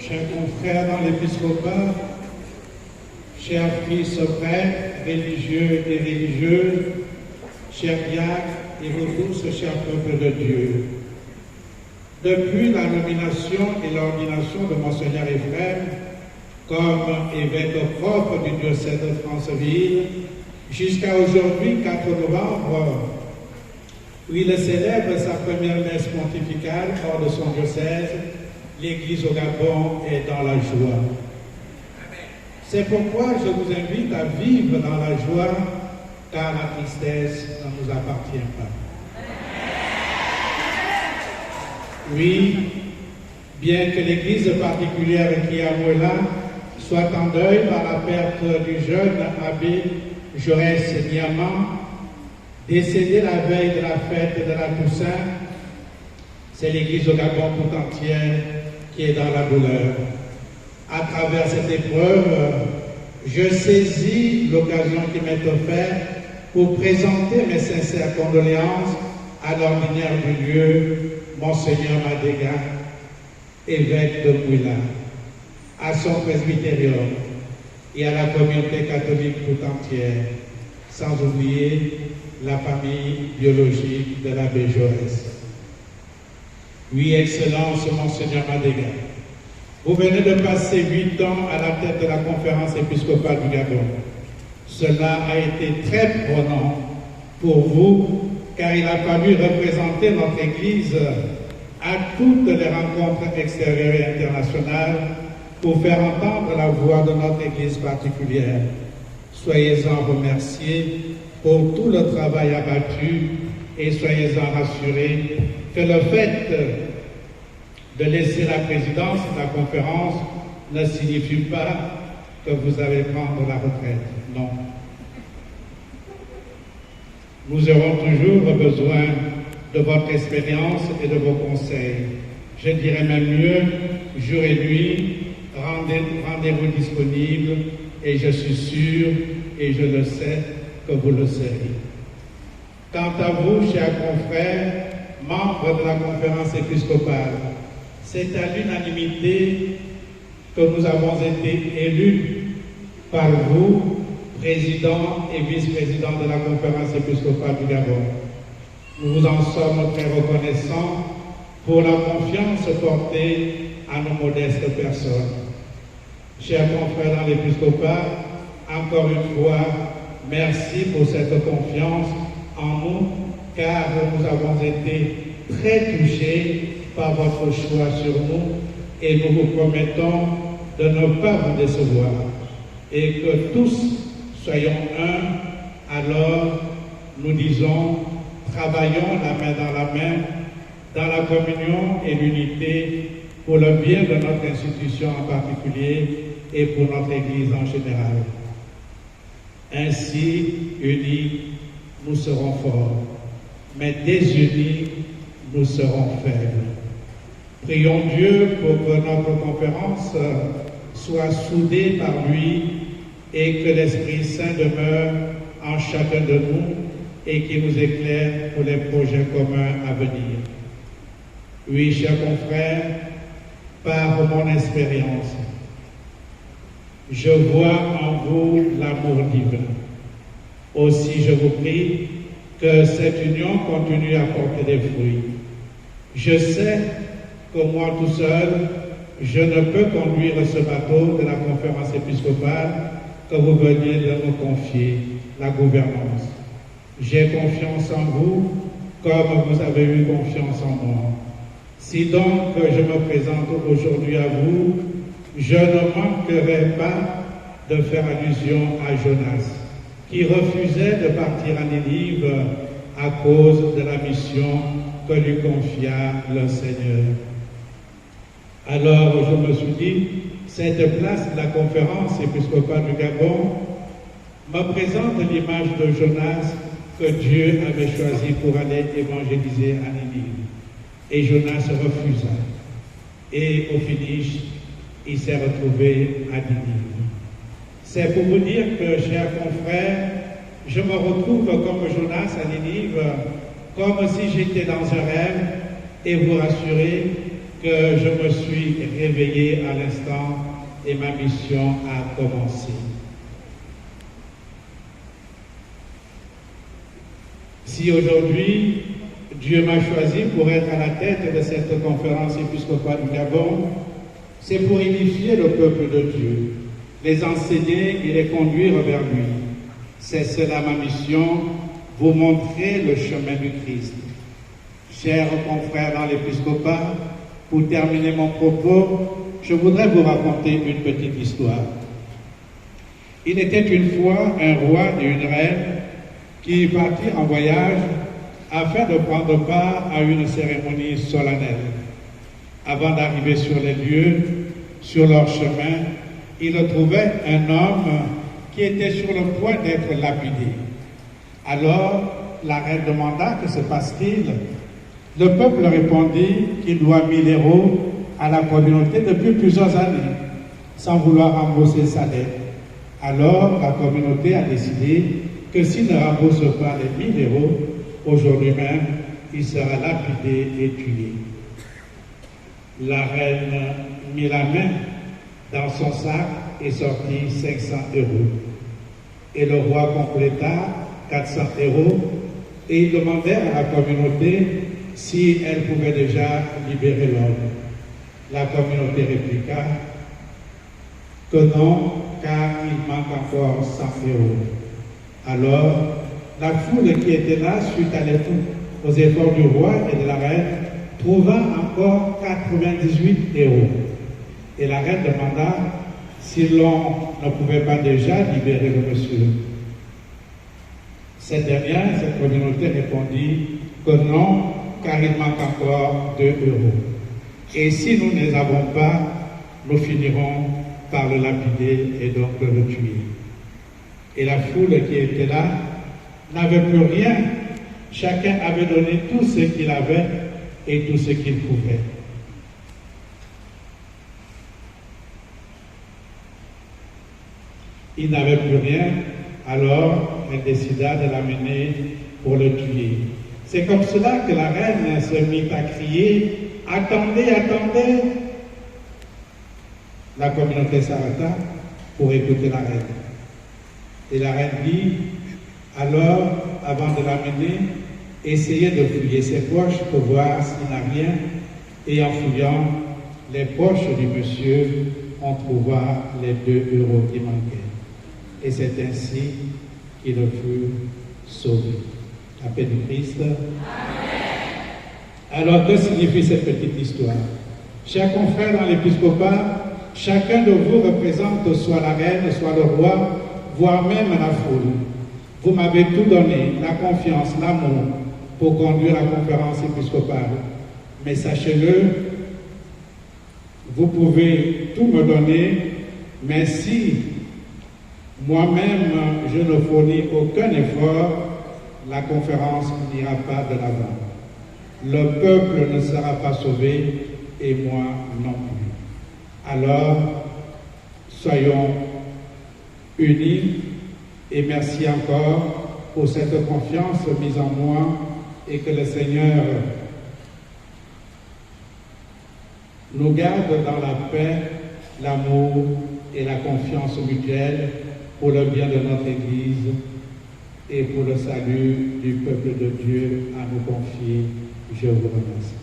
chers confrères dans l'épiscopat, chers fils prêtres, religieux et religieuses, chers diacres et vous tous, chers peuples de Dieu. Depuis la nomination et l'ordination de Monseigneur Ephrem comme évêque propre du diocèse de Franceville, jusqu'à aujourd'hui, 4 novembre, où il célèbre sa première messe pontificale hors de son diocèse, l'Église au Gabon est dans la joie. C'est pourquoi je vous invite à vivre dans la joie, car la tristesse ne nous appartient pas. Oui, bien que l'Église particulière qui a Mouela soit en deuil par la perte du jeune abbé Joël Niaman, décédé la veille de la fête de la Toussaint, c'est l'Église au Gabon tout entière qui est dans la douleur. À travers cette épreuve, je saisis l'occasion qui m'est offerte pour présenter mes sincères condoléances à l'ordinaire du lieu, Monseigneur Madega, évêque de Mouila, à son presbytérium et à la communauté catholique tout entière, sans oublier la famille biologique de l'abbé Joël. Oui, Excellence, Monseigneur Madega, vous venez de passer 8 ans à la tête de la conférence épiscopale du Gabon. Cela a été très prenant pour vous, car il a fallu représenter notre Église à toutes les rencontres extérieures et internationales pour faire entendre la voix de notre Église particulière. Soyez-en remerciés pour tout le travail abattu et soyez-en rassurés que le fait de laisser la présidence de la conférence ne signifie pas que vous allez prendre la retraite. Non. Nous aurons toujours besoin de votre expérience et de vos conseils. Je dirais même mieux, jour et nuit, rendez-vous disponible et je suis sûr et je le sais que vous le serez. Quant à vous, chers confrères, membres de la conférence épiscopale, c'est à l'unanimité que nous avons été élus par vous, président et vice-président de la conférence épiscopale du Gabon. Nous vous en sommes très reconnaissants pour la confiance portée à nos modestes personnes. Chers confrères dans l'épiscopat, encore une fois, merci pour cette confiance en nous, car nous avons été très touchés par votre choix sur nous et nous vous promettons de ne pas vous décevoir et que tous soyons un. Alors nous disons, travaillons la main dans la main dans la communion et l'unité pour le bien de notre institution en particulier et pour notre Église en général. Ainsi, unis, nous serons forts, mais désunis, nous serons faibles. Prions Dieu pour que notre conférence soit soudée par lui et que l'Esprit Saint demeure en chacun de nous et qu'il nous éclaire pour les projets communs à venir. Oui, chers confrères, par mon expérience, je vois en vous l'amour divin. Aussi, je vous prie que cette union continue à porter des fruits. Je sais que moi tout seul, je ne peux conduire ce bateau de la conférence épiscopale que vous veniez de me confier, la gouvernance. J'ai confiance en vous comme vous avez eu confiance en moi. Si donc je me présente aujourd'hui à vous, je ne manquerai pas de faire allusion à Jonas, qui refusait de partir à Ninive à cause de la mission que lui confia le Seigneur. Alors je me suis dit, cette place de la conférence épiscopale du Gabon me présente l'image de Jonas que Dieu avait choisi pour aller évangéliser à Ninive. Et Jonas refusa. Et au finish, il s'est retrouvé à Ninive. C'est pour vous dire que, chers confrères, je me retrouve comme Jonas à Ninive, comme si j'étais dans un rêve, et vous rassurer, que je me suis réveillé à l'instant et ma mission a commencé. Si aujourd'hui, Dieu m'a choisi pour être à la tête de cette conférence épiscopale du Gabon, c'est pour édifier le peuple de Dieu, les enseigner et les conduire vers lui. C'est cela ma mission, vous montrer le chemin du Christ. Chers confrères dans l'épiscopat, pour terminer mon propos, je voudrais vous raconter une petite histoire. Il était une fois un roi et une reine qui partirent en voyage afin de prendre part à une cérémonie solennelle. Avant d'arriver sur les lieux, sur leur chemin, ils trouvaient un homme qui était sur le point d'être lapidé. Alors, la reine demanda « Que se passe-t-il » Le peuple répondit qu'il doit 1000 € à la communauté depuis plusieurs années, sans vouloir rembourser sa dette. Alors, la communauté a décidé que s'il ne rembourse pas les 1000 €, aujourd'hui même, il sera lapidé et tué. La reine mit la main dans son sac et sortit 500 €. Et le roi compléta 400 € et il demandait à la communauté si elle pouvait déjà libérer l'homme. La communauté répliqua que non, car il manque encore 100 €. Alors, la foule qui était là, suite aux efforts du roi et de la reine, trouva encore 98 €. Et la reine demanda si l'on ne pouvait pas déjà libérer le monsieur. Cette communauté répondit que non, car il manque encore 2 €. Et si nous ne les avons pas, nous finirons par le lapider et donc le tuer. Et la foule qui était là n'avait plus rien. Chacun avait donné tout ce qu'il avait et tout ce qu'il pouvait. Il n'avait plus rien, alors elle décida de l'amener pour le tuer. C'est comme cela que la reine se mit à crier « Attendez, attendez !» La communauté s'arrêta pour écouter la reine. Et la reine dit « Alors, avant de l'amener, essayez de fouiller ses poches pour voir s'il n'a rien. » Et en fouillant les poches du monsieur, on trouva les 2 € qui manquaient. Et c'est ainsi qu'il fut sauvé. La paix du Christ. Amen. Alors, que signifie cette petite histoire? Chers confrères dans l'épiscopat, chacun de vous représente soit la reine, soit le roi, voire même la foule. Vous m'avez tout donné, la confiance, l'amour, pour conduire la conférence épiscopale. Mais sachez-le, vous pouvez tout me donner, mais si moi-même je ne fournis aucun effort, la conférence n'ira pas de l'avant. Le peuple ne sera pas sauvé et moi non plus. Alors, soyons unis et merci encore pour cette confiance mise en moi et que le Seigneur nous garde dans la paix, l'amour et la confiance mutuelle pour le bien de notre Église et pour le salut du peuple de Dieu à nous confier. Je vous remercie.